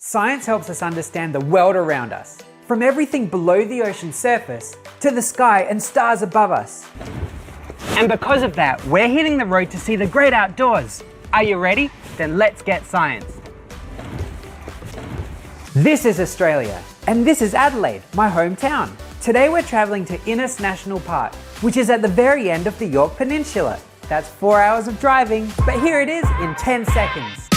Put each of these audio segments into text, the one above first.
Science helps us understand the world around us, from everything below the ocean's surface to the sky and stars above us. And because of that, we're hitting the road to see the great outdoors. Are you ready? Then let's get science. This is Australia, and this is Adelaide, my hometown. Today we're travelling to Innes National Park, which is at the very end of the Yorke Peninsula. That's 4 hours of driving, but here it is in 10 seconds.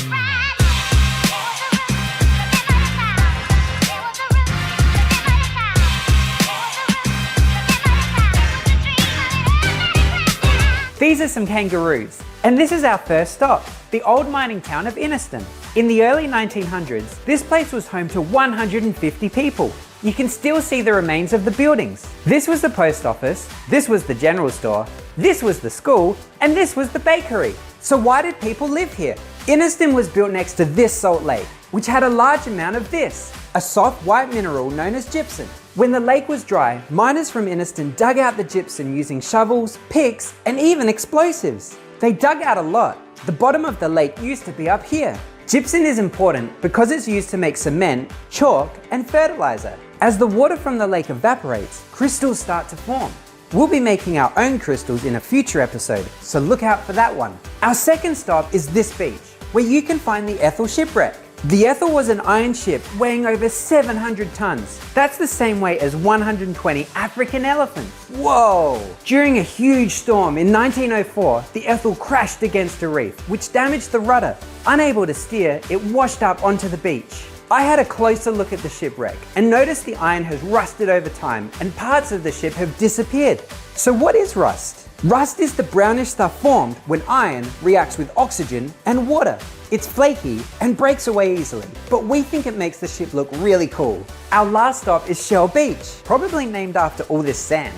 These are some kangaroos, and this is our first stop, the old mining town of Inniston. In the early 1900s, this place was home to 150 people. You can still see the remains of the buildings. This was the post office, this was the general store, this was the school, and this was the bakery. So why did people live here? Inniston was built next to this salt lake, which had a large amount of this, a soft white mineral known as gypsum. When the lake was dry, miners from Inniston dug out the gypsum using shovels, picks, and even explosives. They dug out a lot. The bottom of the lake used to be up here. Gypsum is important because it's used to make cement, chalk, and fertilizer. As the water from the lake evaporates, crystals start to form. We'll be making our own crystals in a future episode, so look out for that one. Our second stop is this beach, where you can find the Ethel Shipwreck. The Ethel was an iron ship weighing over 700 tons. That's the same weight as 120 African elephants. Whoa! During a huge storm in 1904, the Ethel crashed against a reef, which damaged the rudder. Unable to steer, it washed up onto the beach. I had a closer look at the shipwreck and noticed the iron has rusted over time and parts of the ship have disappeared. So what is rust? Rust is the brownish stuff formed when iron reacts with oxygen and water. It's flaky and breaks away easily, but we think it makes the ship look really cool. Our last stop is Shell Beach, probably named after all this sand.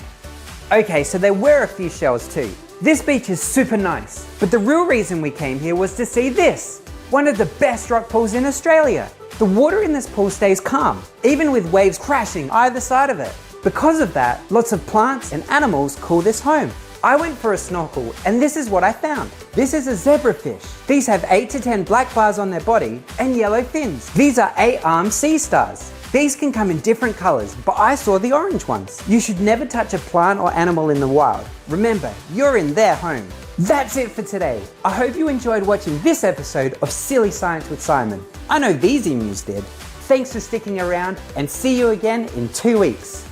Okay, so there were a few shells too. This beach is super nice, but the real reason we came here was to see this, one of the best rock pools in Australia. The water in this pool stays calm, even with waves crashing either side of it. Because of that, lots of plants and animals call this home. I went for a snorkel and this is what I found. This is a zebrafish. These have 8 to 10 black bars on their body and yellow fins. These are 8-armed sea stars. These can come in different colors, but I saw the orange ones. You should never touch a plant or animal in the wild. Remember, you're in their home. That's it for today. I hope you enjoyed watching this episode of Silly Science with Simon. I know these emus did. Thanks for sticking around and see you again in 2 weeks.